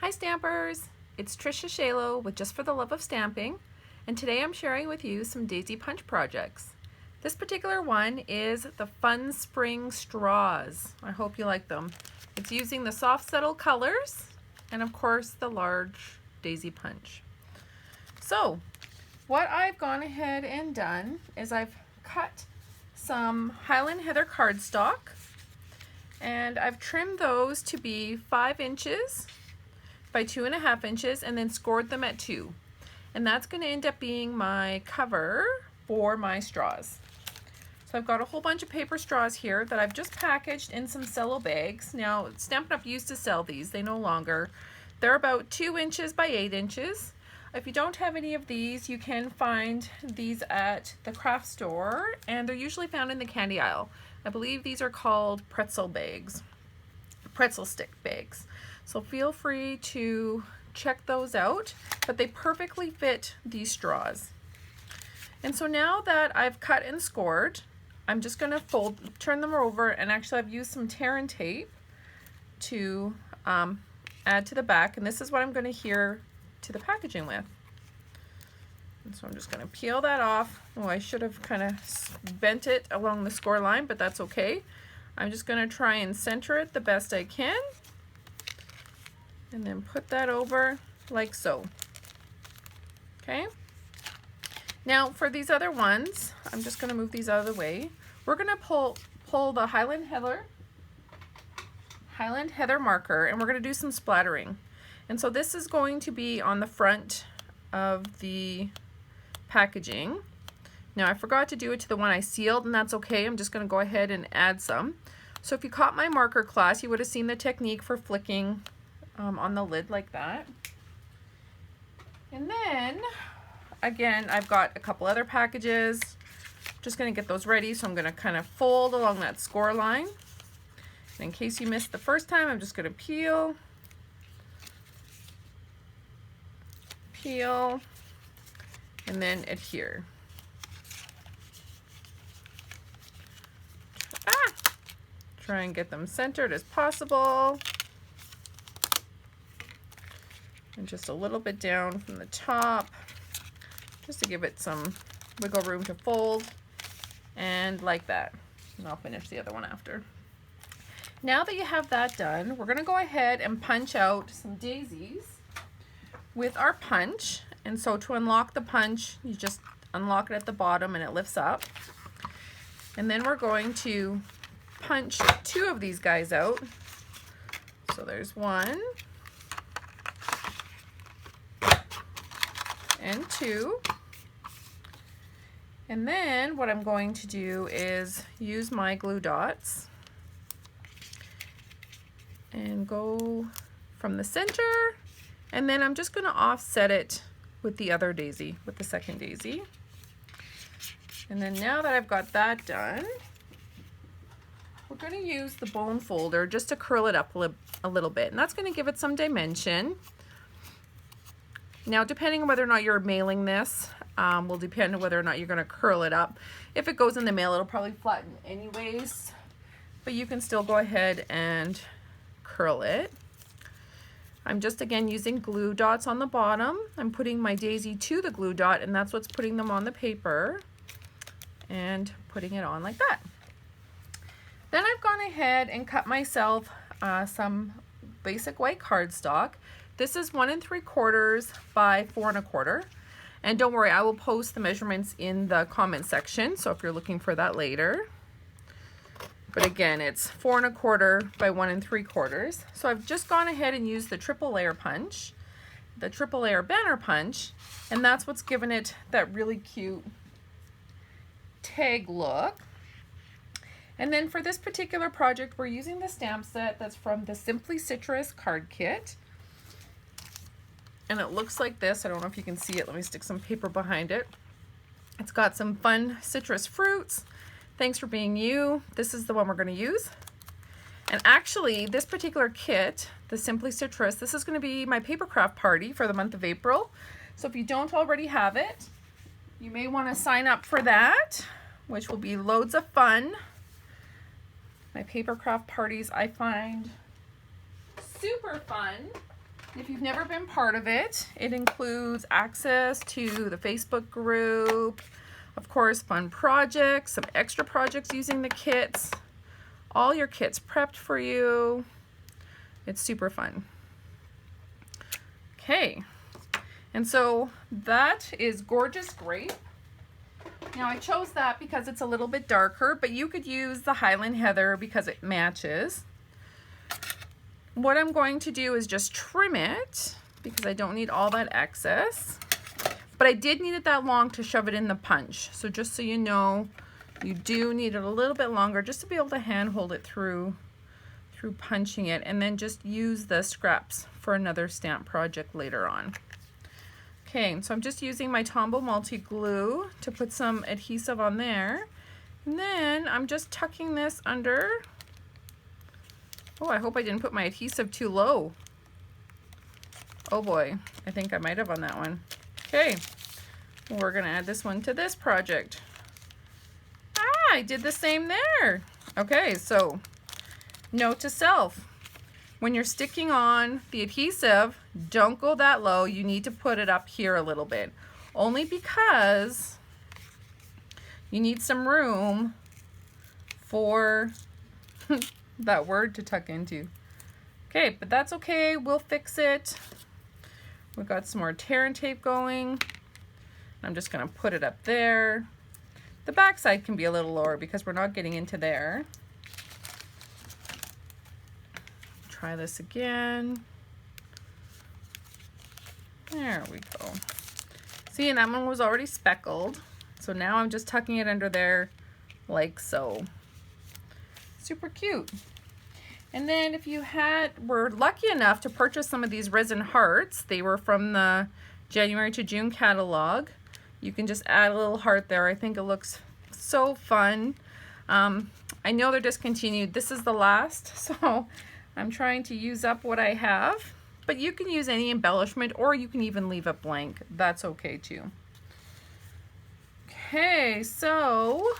Hi Stampers! It's Trisha Shalo with Just for the Love of Stamping, and today I'm sharing with you some Daisy Punch projects. This particular one is the Fun Spring Straws. I hope you like them. It's using the soft subtle colors and of course the large Daisy Punch. So what I've gone ahead and done is I've cut some Highland Heather cardstock and I've trimmed those to be 5 inches by 2.5 inches and then scored them at 2. And that's going to end up being my cover for my straws. So I've got a whole bunch of paper straws here that I've just packaged in some cello bags. Now Stampin' Up! Used to sell these, they no longer. They're about 2 inches by 8 inches. If you don't have any of these, you can find these at the craft store, and they're usually found in the candy aisle. I believe these are called pretzel bags, pretzel stick bags. So feel free to check those out, but they perfectly fit these straws. And so now that I've cut and scored, I'm just going to turn them over, and actually I've used some tear and tape to add to the back, and this is what I'm going to adhere to the packaging with. And so I'm just going to peel that off. Oh, I should have kind of bent it along the score line, but that's okay. I'm just going to try and center it the best I can. And then put that over like so. Okay. Now for these other ones, I'm just going to move these out of the way. We're going to pull the Highland Heather marker, and we're going to do some splattering. And so this is going to be on the front of the packaging. Now I forgot to do it to the one I sealed, and that's okay. I'm just going to go ahead and add some. So if you caught my marker class, you would have seen the technique for flicking on the lid like that. And then again, I've got a couple other packages. Just going to get those ready, so I'm going to kind of fold along that score line. And in case you missed the first time, I'm just going to peel, and then adhere. Try and get them centered as possible. And just a little bit down from the top, just to give it some wiggle room to fold, and like that. And I'll finish the other one after. Now that you have that done, we're going to go ahead and punch out some daisies with our punch. And so to unlock the punch, you just unlock it at the bottom and it lifts up. And then we're going to punch 2 of these guys out. So there's 1 and 2. And then what I'm going to do is use my glue dots and go from the center, and then I'm just going to offset it with the other daisy, with the second daisy. And then now that I've got that done, we're going to use the bone folder just to curl it up a little bit, and that's going to give it some dimension. Now, depending on whether or not you're mailing this, will depend on whether or not you're going to curl it up. If it goes in the mail, it'll probably flatten anyways, but you can still go ahead and curl it. I'm just again using glue dots on the bottom. I'm putting my daisy to the glue dot, and that's what's putting them on the paper, and putting it on like that. Then I've gone ahead and cut myself some basic white cardstock. This is 1 3/4 by 4 1/4. And don't worry, I will post the measurements in the comment section, so if you're looking for that later. But again, it's 4 1/4 by 1 3/4. So I've just gone ahead and used the triple layer punch, the triple layer banner punch, and that's what's given it that really cute tag look. And then for this particular project, we're using the stamp set that's from the Simply Citrus card kit. And it looks like this. I don't know if you can see it. Let me stick some paper behind it. It's got some fun citrus fruits. Thanks for being you. This is the one we're going to use. And actually, this particular kit, the Simply Citrus, this is going to be my paper craft party for the month of April. So if you don't already have it, you may want to sign up for that, which will be loads of fun. My paper craft parties I find super fun. If you've never been part of it, it includes access to the Facebook group, of course, fun projects, some extra projects using the kits, all your kits prepped for you. It's super fun. Okay, and so that is Gorgeous Grape. Now I chose that because it's a little bit darker, but you could use the Highland Heather because it matches. What I'm going to do is just trim it because I don't need all that excess. But I did need it that long to shove it in the punch. So just so you know, you do need it a little bit longer just to be able to hand hold it through punching it, and then just use the scraps for another stamp project later on. Okay, so I'm just using my Tombow Multi Glue to put some adhesive on there. And then I'm just tucking this under. Oh, I hope I didn't put my adhesive too low. Oh boy, I think I might have on that one. Okay, we're gonna add this one to this project. Ah, I did the same there. Okay, so note to self, when you're sticking on the adhesive, don't go that low. You need to put it up here a little bit, only because you need some room for that word to tuck into. Okay, but that's okay, we'll fix it. We've got some more tear and tape going. I'm just gonna put it up there. The back side can be a little lower because we're not getting into there. Try this again. There we go. See, and that one was already speckled. So now I'm just tucking it under there like so. Super cute. And then if you were lucky enough to purchase some of these resin hearts, they were from the January to June catalog. You can just add a little heart there. I think it looks so fun. I know they're discontinued. This is the last, so I'm trying to use up what I have. But you can use any embellishment, or you can even leave it blank. That's okay too. Okay, so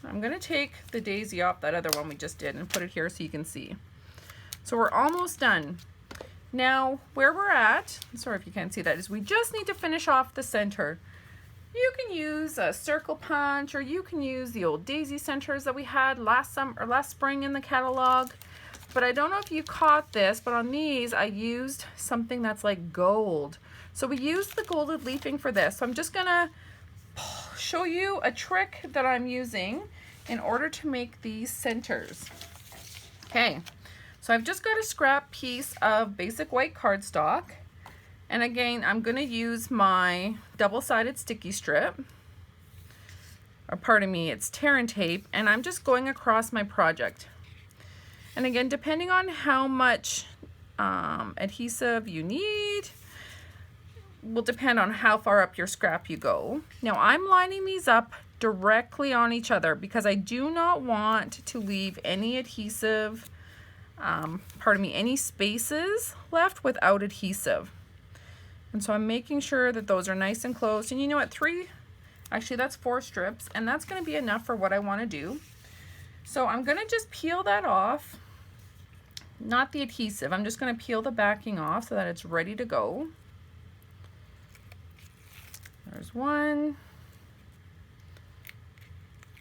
I'm gonna take the daisy off that other one we just did and put it here so you can see. So we're almost done. Now where we're at, sorry if you can't see that, is we just need to finish off the center. You can use a circle punch, or you can use the old daisy centers that we had last spring in the catalog. But I don't know if you caught this, but on these I used something that's like gold. So we used the golded leafing for this. So I'm just gonna show you a trick that I'm using in order to make these centers. Okay, so I've just got a scrap piece of basic white cardstock. And again, I'm gonna use my double-sided sticky strip. Or pardon me, it's tear and tape, and I'm just going across my project. And again, depending on how much adhesive you need, will depend on how far up your scrap you go. Now I'm lining these up directly on each other because I do not want to leave any adhesive, any spaces left without adhesive. And so I'm making sure that those are nice and close. And you know what, actually that's 4 strips, and that's gonna be enough for what I wanna do. So I'm gonna just peel that off. Not the adhesive, I'm just going to peel the backing off so that it's ready to go. There's 1.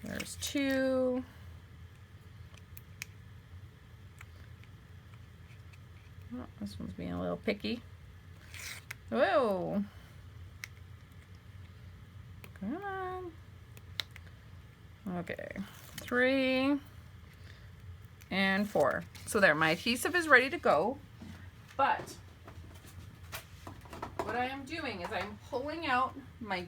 There's 2. Oh, this one's being a little picky. Whoa. Come on. Okay. 3. And 4. So there, my adhesive is ready to go. But what I am doing is I'm pulling out my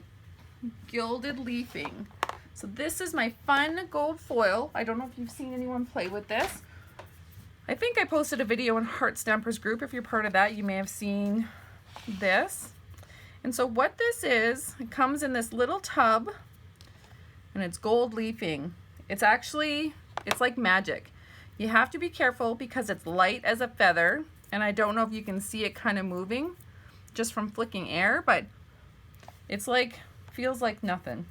gilded leafing. So this is my fun gold foil. I don't know if you've seen anyone play with this. I think I posted a video in Heart Stampers group. If you're part of that, you may have seen this. And so what this is, it comes in this little tub, and it's gold leafing. It's like magic. You have to be careful because it's light as a feather, and I don't know if you can see it kind of moving just from flicking air, but it's like, feels like nothing.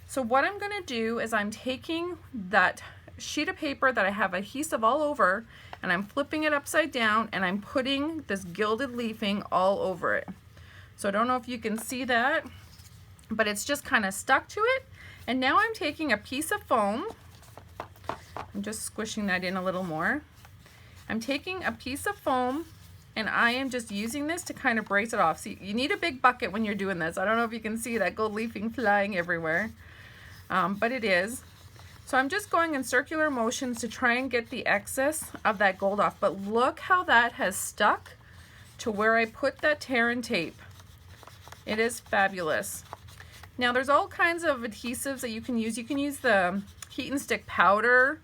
So what I'm gonna do is I'm taking that sheet of paper that I have adhesive all over, and I'm flipping it upside down and I'm putting this gilded leafing all over it. So I don't know if you can see that, but it's just kind of stuck to it. And now I'm taking a piece of foam. I'm just squishing that in a little more. I'm taking a piece of foam and I am just using this to kind of brace it off. See, you need a big bucket when you're doing this. I don't know if you can see that gold leafing flying everywhere, but it is. So I'm just going in circular motions to try and get the excess of that gold off. But look how that has stuck to where I put that tear and tape. It is fabulous. Now there's all kinds of adhesives that you can use. You can use the heat and stick powder.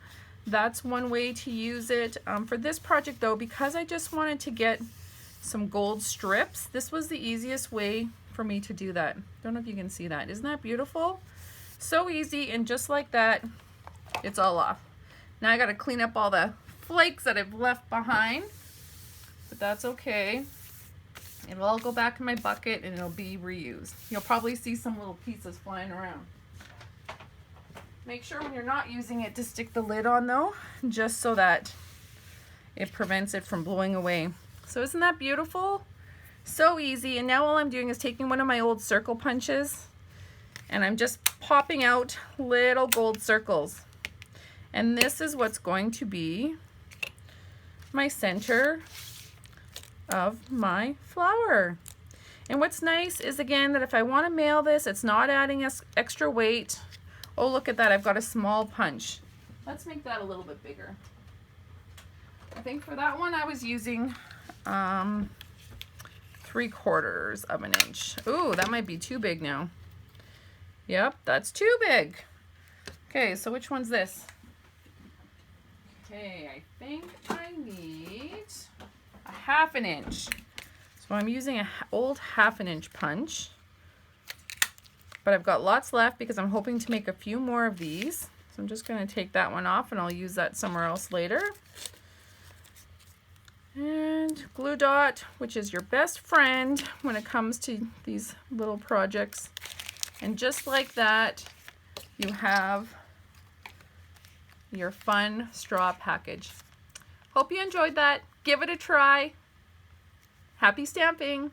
That's one way to use it. For this project though, because I just wanted to get some gold strips, this was the easiest way for me to do that. Don't know if you can see that. Isn't that beautiful? So easy, and just like that, it's all off. Now I gotta clean up all the flakes that I've left behind, but that's okay. It'll all go back in my bucket and it'll be reused. You'll probably see some little pieces flying around. Make sure when you're not using it to stick the lid on though, just so that it prevents it from blowing away. So isn't that beautiful? So easy. And now all I'm doing is taking one of my old circle punches and I'm just popping out little gold circles. And this is what's going to be my center of my flower. And what's nice is, again, that if I want to mail this, it's not adding extra weight. Oh, look at that, I've got a small punch. Let's make that a little bit bigger. I think for that one I was using 3/4 of an inch. Ooh, that might be too big now. Yep, that's too big. Okay, so which one's this? Okay, I think I need a 1/2 inch. So I'm using an old 1/2 inch punch, but I've got lots left because I'm hoping to make a few more of these. So I'm just going to take that one off and I'll use that somewhere else later. And glue dot, which is your best friend when it comes to these little projects. And just like that, you have your fun straw package. Hope you enjoyed that. Give it a try. Happy stamping!